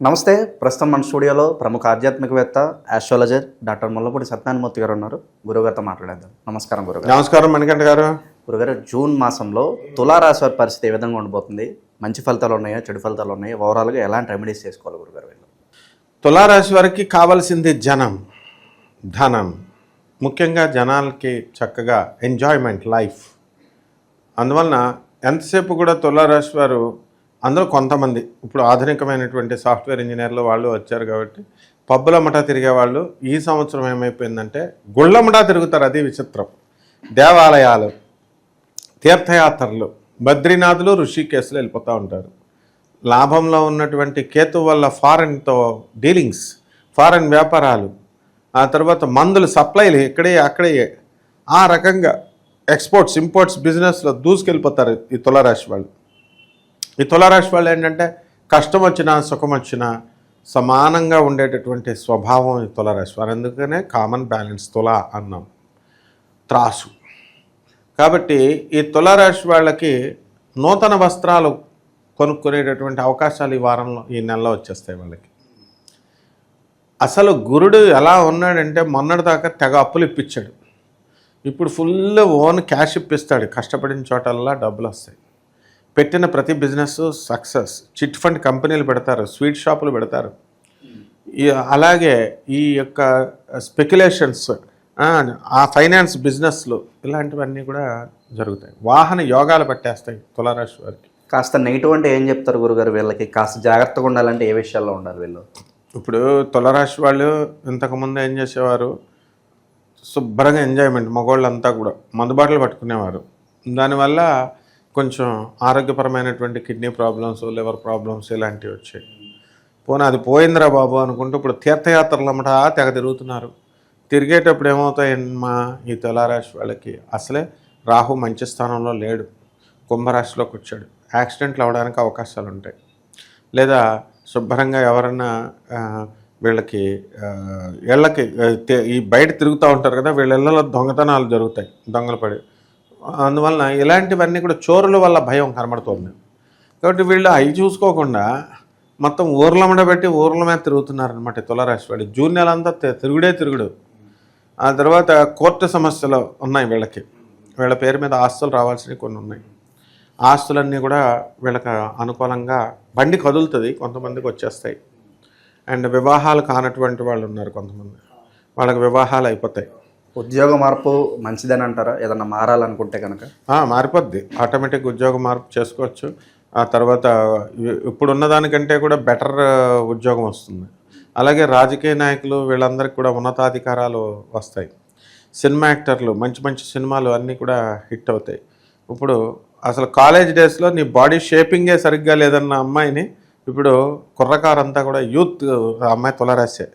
నమస్తే. ప్రస్తుతం మన స్టూడియోలో ప్రముఖ ఆధ్యాత్మికవేత్త, ఆస్ట్రాలజర్ డాక్టర్ ముల్లపూడి సత్యనారాయణమూర్తి గారు ఉన్నారు. గురుగారితో మాట్లాడేద్దాం. నమస్కారం గురుగారు. నమస్కారం మణికంఠ గారు. గురుగారు, జూన్ మాసంలో తులారాశి వారి పరిస్థితి ఏ విధంగా ఉండబోతుంది? మంచి ఫలితాలు ఉన్నాయా, చెడు ఫలితాలు ఉన్నాయా? ఓవరాల్గా ఎలాంటి రెమెడీస్ చేసుకోవాలి గురుగారు వీళ్ళు? తులారాశి వారికి కావాల్సింది జనం, ధనం, ముఖ్యంగా జనాలకి చక్కగా ఎంజాయ్మెంట్ లైఫ్. అందువలన ఎంతసేపు కూడా తులారాశి వారు అందులో కొంతమంది ఇప్పుడు ఆధునికమైనటువంటి సాఫ్ట్వేర్ ఇంజనీర్లు వాళ్ళు వచ్చారు కాబట్టి పబ్బులమ్మటా తిరిగే వాళ్ళు ఈ సంవత్సరం ఏమైపోయిందంటే గుళ్ళమ్మటా తిరుగుతారు. అది విచిత్రం. దేవాలయాలు, తీర్థయాత్రలు, బద్రీనాథులు, ఋషికేశ్లు వెళ్ళిపోతూ ఉంటారు. లాభంలో ఉన్నటువంటి కేతు వల్ల ఫారెన్తో డీలింగ్స్, ఫారెన్ వ్యాపారాలు, ఆ తర్వాత మందులు సప్లైలు ఇక్కడే అక్కడే, ఆ రకంగా ఎక్స్పోర్ట్స్ ఇంపోర్ట్స్ బిజినెస్లో దూసుకెళ్ళిపోతారు ఈ తులారాశి వాళ్ళు. ఈ తులారాశి వాళ్ళు ఏంటంటే కష్టం వచ్చినా సుఖం వచ్చినా సమానంగా ఉండేటటువంటి స్వభావం ఈ తులారాశి వారు. అందుకనే కామన్ బ్యాలెన్స్ తులా అన్నాం, త్రాసు. కాబట్టి ఈ తులారాశి వాళ్ళకి నూతన వస్త్రాలు కొనుక్కునేటటువంటి అవకాశాలు ఈ వారంలో, ఈ నెలలో వచ్చేస్తాయి వాళ్ళకి. అసలు గురుడు ఎలా ఉన్నాడంటే మొన్నటిదాకా తెగ అప్పులు ఇప్పించాడు. ఇప్పుడు ఫుల్ ఓన్ క్యాష్ ఇప్పిస్తాడు. కష్టపడిన చోటల్లా డబ్బులు వస్తాయి. పెట్టిన ప్రతి బిజినెస్ సక్సెస్. చిట్ ఫండ్ కంపెనీలు పెడతారు, స్వీట్ షాపులు పెడతారు. అలాగే ఈ యొక్క స్పెక్యులేషన్స్, ఆ ఫైనాన్స్ బిజినెస్లు, ఇలాంటివన్నీ కూడా జరుగుతాయి. వాహన యోగాలు పట్టేస్తాయి తులారాశి వారికి. కాస్త నెగిటివ్ అంటే ఏం చెప్తారు గురుగారు వీళ్ళకి? కాస్త జాగ్రత్తగా ఉండాలంటే ఏ విషయాల్లో ఉండాలి వీళ్ళు? ఇప్పుడు తులారాశి వాళ్ళు ఇంతకుముందు ఏం చేసేవారు, శుభ్రంగా ఎంజాయ్మెంట్, మగవాళ్ళంతా కూడా మందుబాటలు పట్టుకునేవారు. దానివల్ల కొంచెం ఆరోగ్యపరమైనటువంటి కిడ్నీ ప్రాబ్లమ్స్, లివర్ ప్రాబ్లమ్స్ ఇలాంటివి వచ్చాయి. పోనీ అది పోయిందిరా బాబు అనుకుంటూ ఇప్పుడు తీర్థయాత్రలు అమ్మట తెగ తిరుగుతున్నారు. తిరిగేటప్పుడు ఏమవుతాయమ్మా ఈ తులారాశి వాళ్ళకి? అసలే రాహు మంచి స్థానంలో లేడు, కుంభరాశిలోకి వచ్చాడు. యాక్సిడెంట్లు అవ్వడానికి అవకాశాలు ఉంటాయి. లేదా శుభ్రంగా ఎవరన్నా వీళ్ళకి ఇళ్ళకి ఈ బయట తిరుగుతూ ఉంటారు కదా, వీళ్ళ ఇళ్ళలో దొంగతనాలు జరుగుతాయి, దొంగలు పడి. అందువలన ఇలాంటివన్నీ కూడా చోరుల వల్ల భయం కనబడుతుంది. కాబట్టి వీళ్ళు అవి చూసుకోకుండా మొత్తం ఊర్లమ్మడ పెట్టి ఊర్ల మీద తిరుగుతున్నారనమాట తులారాశి వాళ్ళు. జూన్ నెల అంతా తిరుగుడు. ఆ తర్వాత కోర్టు సమస్యలు ఉన్నాయి వీళ్ళకి. వీళ్ళ పేరు మీద ఆస్తులు రావాల్సినవి కొన్ని ఉన్నాయి. ఆస్తులన్నీ కూడా వీళ్ళకి అనుకూలంగా బండి కదులుతుంది, కొంతమందికి వచ్చేస్తాయి. అండ్ వివాహాలు కానటువంటి వాళ్ళు ఉన్నారు కొంతమంది, వాళ్ళకి వివాహాలు అయిపోతాయి. ఉద్యోగ మార్పు మంచిదని అంటారా? ఏదన్నా మారాలనుకుంటే కనుక మారిపోద్ది. ఆటోమేటిక్ ఉద్యోగ మార్పు చేసుకోవచ్చు. ఆ తర్వాత ఇప్పుడున్న దానికంటే కూడా బెటర్ ఉద్యోగం వస్తుంది. అలాగే రాజకీయ నాయకులు వీళ్ళందరికీ కూడా ఉన్నతాధికారాలు వస్తాయి. సినిమా యాక్టర్లు మంచి మంచి సినిమాలు అన్నీ కూడా హిట్ అవుతాయి. ఇప్పుడు అసలు కాలేజ్ డేస్లో నీ బాడీ షేపింగే సరిగ్గా లేదన్న అమ్మాయిని ఇప్పుడు కుర్రకారంతా కూడా యూత్ అమ్మాయి తులారాశి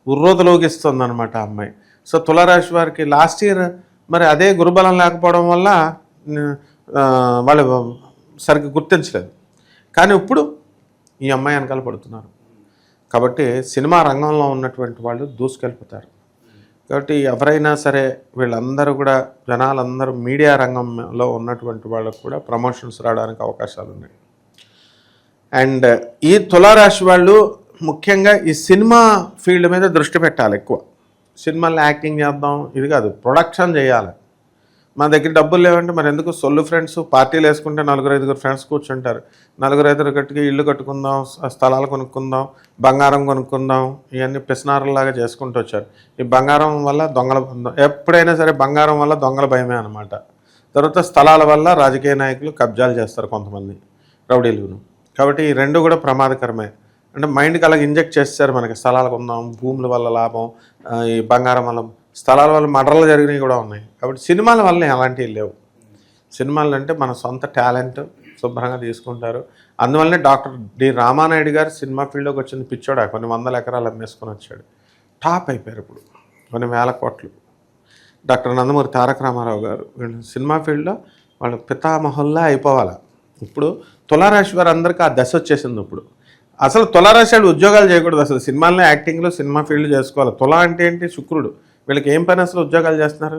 ఉర్రోతలోగిస్తుంది అనమాట ఆ అమ్మాయి. సో తులారాశి వారికి లాస్ట్ ఇయర్ మరి అదే గురుబలం లేకపోవడం వల్ల వాళ్ళు సరిగ్గా గుర్తించలేదు. కానీ ఇప్పుడు ఈ అమ్మాయి వెనకాల పడుతున్నారు. కాబట్టి సినిమా రంగంలో ఉన్నటువంటి వాళ్ళు దూసుకెళ్ళిపోతారు. కాబట్టి ఎవరైనా సరే వీళ్ళందరూ కూడా జనాలందరూ మీడియా రంగంలో ఉన్నటువంటి వాళ్ళకు కూడా ప్రమోషన్స్ రావడానికి అవకాశాలు ఉన్నాయి. అండ్ ఈ తులారాశి వాళ్ళు ముఖ్యంగా ఈ సినిమా ఫీల్డ్ మీద దృష్టి పెట్టాలి ఎక్కువ. సినిమాల్లో యాక్టింగ్ చేద్దాం ఇది కాదు, ప్రొడక్షన్ చేయాలి. మన దగ్గర డబ్బులు లేవంటే మరి ఎందుకు సొల్లు ఫ్రెండ్స్ పార్టీలు వేసుకుంటే 4-5 ఫ్రెండ్స్ కూర్చుంటారు. 4-5 కట్టుకి ఇల్లు కట్టుకుందాం, స్థలాలు కొనుక్కుందాం, బంగారం కొనుక్కుందాం, ఇవన్నీ పిసినారులాగా చేసుకుంటూ వచ్చారు. ఈ బంగారం వల్ల దొంగల, ఎప్పుడైనా సరే బంగారం వల్ల దొంగల భయమే అనమాట. తర్వాత స్థలాల వల్ల రాజకీయ నాయకులు కబ్జాలు చేస్తారు కొంతమంది, రౌడీలును. కాబట్టి ఈ రెండు కూడా ప్రమాదకరమే. అంటే మైండ్కి అలాగ ఇంజెక్ట్ చేస్తారు మనకి. స్థలాలు కొందాం, భూముల వల్ల లాభం, ఈ బంగారం వల్ల, స్థలాల వల్ల మర్డర్లు జరిగినవి కూడా ఉన్నాయి. కాబట్టి సినిమాల వల్ల అలాంటివి లేవు. సినిమాలు అంటే మన సొంత టాలెంట్ శుభ్రంగా తీసుకుంటారు. అందువల్లనే డాక్టర్ డి రామానాయుడు గారు సినిమా ఫీల్డ్లోకి వచ్చింది పిచ్చోడా, కొన్ని 100 ఎకరాలు అమ్మేసుకొని వచ్చాడు. టాప్ అయిపోయారు ఇప్పుడు, కొన్ని 1000 కోట్లు. డాక్టర్ నందమూరి తారక రామారావు గారు వీళ్ళు సినిమా ఫీల్డ్లో వాళ్ళ పితామహుల్లా అయిపోవాలి. ఇప్పుడు తులారాశి వారు అందరికీ ఆ దశ వచ్చేసింది. ఇప్పుడు అసలు తులారాశి వాళ్ళు ఉద్యోగాలు చేయకూడదు, అసలు సినిమాల్లో యాక్టింగ్లో సినిమా ఫీల్డ్ చేసుకోవాలి. తులా అంటే ఏంటి? శుక్రుడు. వీళ్ళకి ఏం పని అసలు ఉద్యోగాలు చేస్తున్నారు?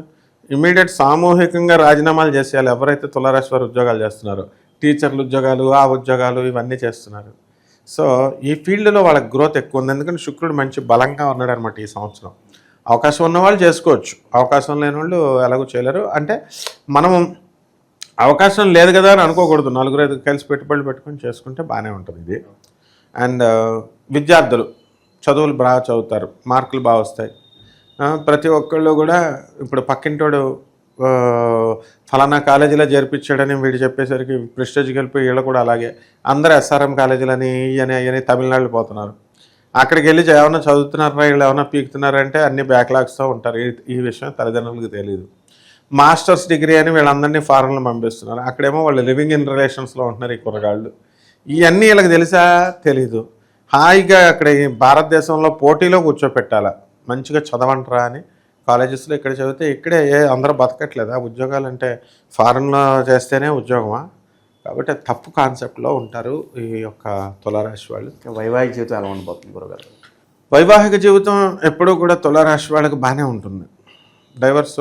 ఇమీడియట్ సామూహికంగా రాజీనామాలు చేసేయాలి ఎవరైతే తులారాశి వారు ఉద్యోగాలు చేస్తున్నారో. టీచర్లు ఉద్యోగాలు, ఆ ఉద్యోగాలు ఇవన్నీ చేస్తున్నారు. సో ఈ ఫీల్డ్లో వాళ్ళకి గ్రోత్ ఎక్కువ ఉంది, ఎందుకంటే శుక్రుడు మంచి బలంగా ఉన్నాడు అనమాట ఈ సంవత్సరం. అవకాశం ఉన్న వాళ్ళు చేసుకోవచ్చు, అవకాశం లేని వాళ్ళు ఎలాగో చేయలేరు. అంటే మనం అవకాశం లేదు కదా అని అనుకోకూడదు, 4-5 కలిసి పెట్టుబడులు పెట్టుకొని చేసుకుంటే బాగానే ఉంటుంది ఇది. అండ్ విద్యార్థులు చదువులు బాగా చదువుతారు, మార్కులు బాగా వస్తాయి. ప్రతి ఒక్కళ్ళు కూడా ఇప్పుడు పక్కింటోడు ఫలానా కాలేజీలో చేర్పించాడని వీడు చెప్పేసరికి ప్రెస్టేజ్కి వెళ్ళిపోయి వీళ్ళు కూడా అలాగే అందరూ ఎస్ఆర్ఎం కాలేజీలని ఇవని తమిళనాడు పోతున్నారు. అక్కడికి వెళ్ళి ఏమైనా చదువుతున్నారా, వీళ్ళు ఏమైనా పీకుతున్నారంటే అన్ని బ్యాక్లాగ్స్తో ఉంటారు. ఈ విషయం తల్లిదండ్రులకు తెలియదు. మాస్టర్స్ డిగ్రీ అని వీళ్ళందరినీ ఫారెన్లో పంపిస్తున్నారు, అక్కడేమో వాళ్ళు లివింగ్ ఇన్ రిలేషన్స్లో ఉంటున్నారు ఈ కుర్రగాళ్ళు. ఇవన్నీ వీళ్ళకి తెలుసా? తెలీదు. హాయిగా అక్కడ ఈ భారతదేశంలో పోటీలో కూర్చోపెట్టాలా, మంచిగా చదవంటరా అని కాలేజెస్లో ఇక్కడ చదివితే ఇక్కడే అందరూ బతకట్లేదా? ఉద్యోగాలు అంటే ఫారెన్లో చేస్తేనే ఉద్యోగమా? కాబట్టి తప్పు కాన్సెప్ట్లో ఉంటారు ఈ యొక్క తులారాశి వాళ్ళు. వైవాహిక జీవితం ఎలా ఉండబోతుంది గురుగారు? వైవాహిక జీవితం ఎప్పుడూ కూడా తులారాశి వాళ్ళకి బాగానే ఉంటుంది. డైవర్స్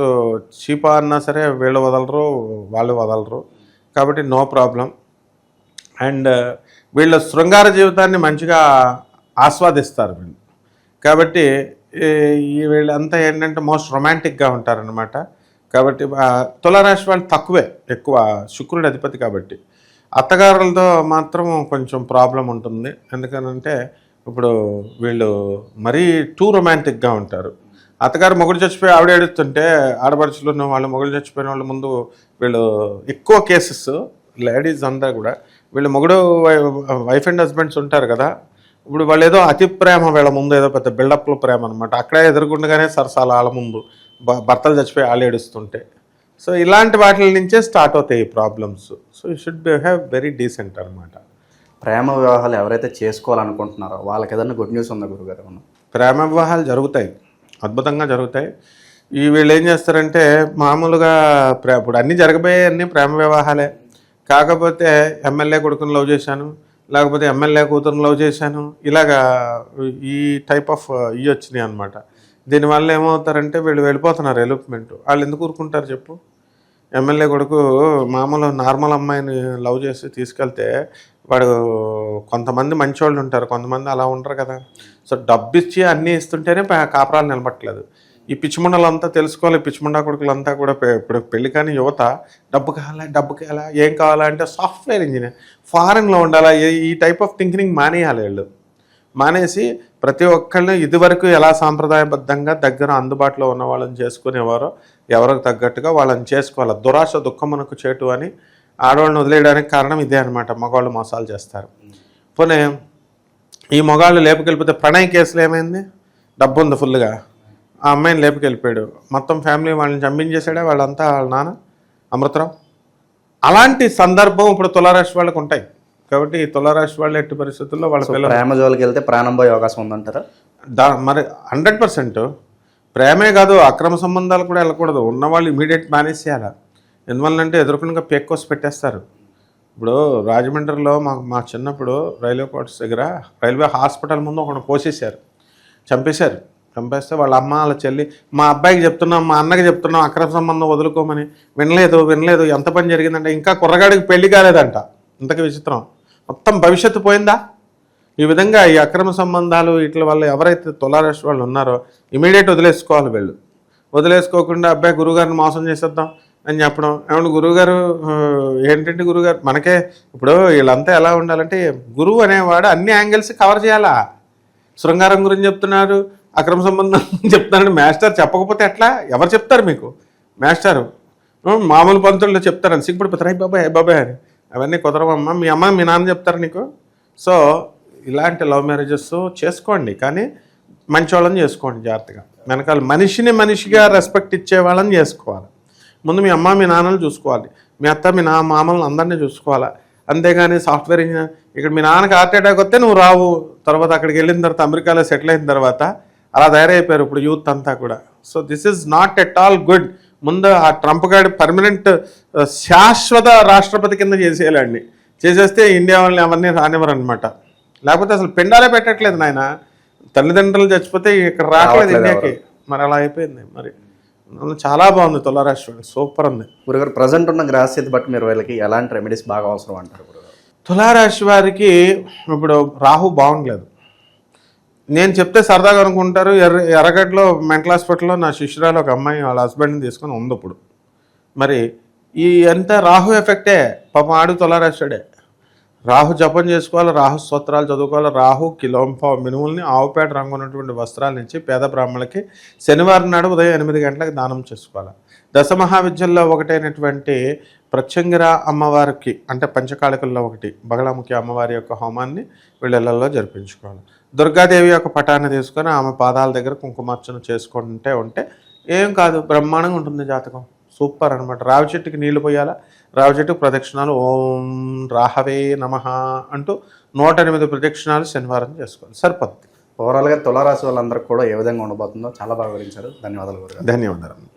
చీపా అన్నా సరే వీళ్ళు వదలరు, వాళ్ళు వదలరు, కాబట్టి నో ప్రాబ్లం. అండ్ వీళ్ళ శృంగార జీవితాన్ని మంచిగా ఆస్వాదిస్తారు వీళ్ళు, కాబట్టి ఈ వీళ్ళంతా ఏంటంటే మోస్ట్ రొమాంటిక్గా ఉంటారనమాట. కాబట్టి తులారాశి వాళ్ళు తక్కువే, ఎక్కువ శుక్రుడు అధిపతి కాబట్టి. అత్తగారులతో మాత్రం కొంచెం ప్రాబ్లం ఉంటుంది, ఎందుకనంటే ఇప్పుడు వీళ్ళు మరీ టూ రొమాంటిక్గా ఉంటారు. అత్తగారు మొగుడు చచ్చిపోయి ఆవిడ ఏడుస్తుంటే ఆడపడుచులు ఉన్న వాళ్ళు మొగుడు చచ్చిపోయిన వాళ్ళ ముందు వీళ్ళు ఎక్కువ కేసెస్ లేడీస్ అంతా కూడా వీళ్ళు మొగుడు వైఫ్ అండ్ హస్బెండ్స్ ఉంటారు కదా, ఇప్పుడు వాళ్ళు ఏదో అతి ప్రేమ వీళ్ళ ముందు ఏదో పెద్ద బిల్డప్లో ప్రేమ అనమాట. అక్కడే ఎదురుకుండగానే సరసాల వాళ్ళ ముందు భర్తలు చచ్చిపోయి వాళ్ళు ఏడుస్తుంటే, సో ఇలాంటి వాటి నుంచే స్టార్ట్ అవుతాయి ఈ problems. So you should have very decent అనమాట. ప్రేమ వివాహాలు ఎవరైతే చేసుకోవాలనుకుంటున్నారో వాళ్ళకి ఏదైనా గుడ్ న్యూస్ ఉందా గురుగారు? ప్రేమ వివాహాలు జరుగుతాయి, అద్భుతంగా జరుగుతాయి. ఈ వీళ్ళు ఏం చేస్తారంటే మామూలుగా ఇప్పుడు అన్నీ జరగబోయే అన్నీ ప్రేమ వివాహాలే. కాకపోతే ఎమ్మెల్యే కొడుకుని లవ్ చేశాను, లేకపోతే ఎమ్మెల్యే కూతురుని లవ్ చేశాను, ఇలాగా ఈ టైప్ ఆఫ్ ఇవి వచ్చినాయి అనమాట. దీనివల్ల ఏమవుతారంటే వీళ్ళు వెళ్ళిపోతున్నారు ఎలిప్మెంట్. వాళ్ళు ఎందుకు ఊరుకుంటారు చెప్పు? ఎమ్మెల్యే కొడుకు మామూలు నార్మల్ అమ్మాయిని లవ్ చేసి తీసుకెళ్తే వాడు కొంతమంది మంచోళ్ళు ఉంటారు, కొంతమంది అలా ఉంటారు కదా. సో డబ్బు ఇచ్చి అన్నీ ఇస్తుంటేనే కాపురాలు నిలబట్టలేదు. ఈ పిచ్చిముండలంతా తెలుసుకోవాలి, పిచ్చిముండా కొడుకులంతా కూడా ఇప్పుడు పెళ్లి కానీ యువత డబ్బు కావాలా ఏం కావాలా అంటే సాఫ్ట్వేర్ ఇంజనీర్ ఫారెన్లో ఉండాలా, ఈ టైప్ ఆఫ్ థింకింగ్ మానేయాలి వీళ్ళు. మానేసి ప్రతి ఒక్కళ్ళు ఇదివరకు ఎలా సాంప్రదాయబద్ధంగా దగ్గర అందుబాటులో ఉన్న వాళ్ళని చేసుకునేవారో ఎవరికి తగ్గట్టుగా వాళ్ళని చేసుకోవాలి. దురాశ దుఃఖమునకు చేటు అని ఆడవాళ్ళని వదిలేయడానికి కారణం ఇదే అనమాట. మగవాళ్ళు మోసాలు చేస్తారు. పోనీ ఈ మగవాళ్ళు లేపుకెళ్ళిపోతే ప్రణయ్ కేసులో ఏమైంది? డబ్బు ఉంది ఫుల్గా, ఆ అమ్మాయిని లేపుకెళ్ళిపోయాడు, మొత్తం ఫ్యామిలీ వాళ్ళని చంపించేసాడే వాళ్ళంతా, వాళ్ళ నాన్న అమృతరావు. అలాంటి సందర్భం ఇప్పుడు తులారాశి వాళ్ళకు ఉంటాయి. కాబట్టి ఈ తులారాశి వాళ్ళు ఎట్టి పరిస్థితుల్లో వాళ్ళ పిల్లలు ప్రేమ జోలికి వెళ్తే ప్రాణం పోయే అవకాశం ఉందంటారా? మరి 100%. ప్రేమే కాదు, అక్రమ సంబంధాలు కూడా వెళ్ళకూడదు. ఉన్నవాళ్ళు ఇమీడియట్ మేనేజ్ చేయాలి. ఎందువల్లంటే ఎదురుకుండా పేక్కోసి పెట్టేస్తారు. ఇప్పుడు రాజమండ్రిలో మా చిన్నప్పుడు రైల్వే క్వార్టర్స్ దగ్గర రైల్వే హాస్పిటల్ ముందు ఒకటి కోసేశారు, చంపేస్తే వాళ్ళ అమ్మ వాళ్ళ చెల్లి మా అబ్బాయికి చెప్తున్నాం, మా అన్నకి చెప్తున్నాం అక్రమ సంబంధం వదులుకోమని, వినలేదు. ఎంత పని జరిగిందంటే ఇంకా కుర్రగాడికి పెళ్లి కాలేదంట. ఇంతకీ విచిత్రం, మొత్తం భవిష్యత్తు పోయిందా? ఈ విధంగా ఈ అక్రమ సంబంధాలు వీటి వల్ల ఎవరైతే తులారాశి వాళ్ళు ఉన్నారో ఇమీడియట్ వదిలేసుకోవాలి. వీళ్ళు వదిలేసుకోకుండా అబ్బాయి గురువుగారిని మోసం చేసేద్దాం అని చెప్పడం. ఏమన్నా గురువుగారు ఏంటంటే గురువుగారు మనకే ఇప్పుడు వీళ్ళంతా ఎలా ఉండాలంటే గురువు అనేవాడు అన్ని యాంగిల్స్ కవర్ చేయాలా. శృంగారం గురించి చెప్తున్నారు, అక్రమ సంబంధం చెప్తున్నాడు. మాస్టర్ చెప్పకపోతే ఎట్లా? ఎవరు చెప్తారు మీకు? మాస్టారు మామూలు పంతుల్లో చెప్తారని సిగ్గుపడిపోతారు, బాబాయ్ అని. అవన్నీ కుదరవమ్మా, మీ అమ్మ మీ నాన్న చెప్తారు నీకు. సో ఇలాంటి లవ్ మ్యారేజెస్ చేసుకోండి, కానీ మంచి వాళ్ళని చేసుకోండి జాగ్రత్తగా. వెనకాల మనిషిగా రెస్పెక్ట్ ఇచ్చే వాళ్ళని చేసుకోవాలి. ముందు మీ అమ్మ మీ నాన్నలు చూసుకోవాలి, మీ అత్త మీ మామూలు అందరినీ చూసుకోవాలి. అంతేగాని సాఫ్ట్వేర్ ఇంజనీర్ ఇక్కడ మీ నాన్నకి హార్ట్ అటాక్ వస్తే నువ్వు రావు, తర్వాత అక్కడికి వెళ్ళిన తర్వాత అమెరికాలో సెటిల్ అయిన తర్వాత అలా తయారైపోయారు ఇప్పుడు యూత్ అంతా కూడా. So this is not at all good. ముందు ఆ ట్రంప్ గారి పర్మనెంట్ శాశ్వత రాష్ట్రపతి కింద చేసేయాలండి. చేసేస్తే ఇండియా వాళ్ళని అవన్నీ రానివ్వరు అనమాట. లేకపోతే అసలు పిండాలే పెట్టట్లేదు నాయన. తల్లిదండ్రులు చచ్చిపోతే ఇక్కడ రావట్లేదు ఇండియాకి. మరి అలా అయిపోయింది. మరి చాలా బాగుంది తులారాశి, సూపర్ ఉంది. గురుగారు ప్రజెంట్ ఉన్న గ్రహస్థితి బట్టి మీరు వీళ్ళకి ఎలాంటి రెమెడీస్ బాగా అవసరం అంటారు గురుగారు? తులారాశి వారికి ఇప్పుడు రాహు బాగుండలేదు. నేను చెప్తే సరదాగా అనుకుంటారు, ఎర్రగడ్డలో మెంటల్ హాస్పిటల్లో నా శిష్యురాలు ఒక అమ్మాయి వాళ్ళ హస్బెండ్ని తీసుకొని ఉంది ఇప్పుడు. మరి ఈ ఎంత రాహు ఎఫెక్టే, పాపం ఆడు తులారాశుడే. రాహు జపం చేసుకోవాలి, రాహు స్తోత్రాలు చదువుకోవాలి, రాహు కిలోంపావు మినుముల్ని ఆవుపేట రంగు ఉన్నటువంటి వస్త్రాల నుంచి పేద బ్రాహ్మణులకి శనివారం నాడు ఉదయం 8 గంటలకు దానం చేసుకోవాలి. దశమహావిద్యల్లో ఒకటైనటువంటి ప్రత్యంగిర అమ్మవారికి అంటే పంచకాళికల్లో ఒకటి బగళాముఖి అమ్మవారి యొక్క హోమాన్ని వీళ్ళల్లో జరిపించుకోవాలి. దుర్గాదేవి యొక్క పటాన్ని తీసుకొని ఆమె పాదాల దగ్గర కుంకుమార్చన చేసుకుంటే ఉంటే ఏం కాదు, బ్రహ్మాండంగా ఉంటుంది జాతకం. సూపర్ అనమాట. రావి చెట్టుకి నీళ్లు పోయాలా, రావి చెట్టుకు ప్రదక్షిణాలు ఓం రాహవే నమః అంటూ 108 ప్రదక్షిణాలు శనివారం చేసుకోవాలి, సరిపోద్ది. ఓవరాల్గా తులారాశి వాళ్ళందరికీ కూడా ఏ విధంగా ఉండబోతుందో చాలా బాగా వివరించారు. ధన్యవాదాలు గురుగారు. ధన్యవాదాలు.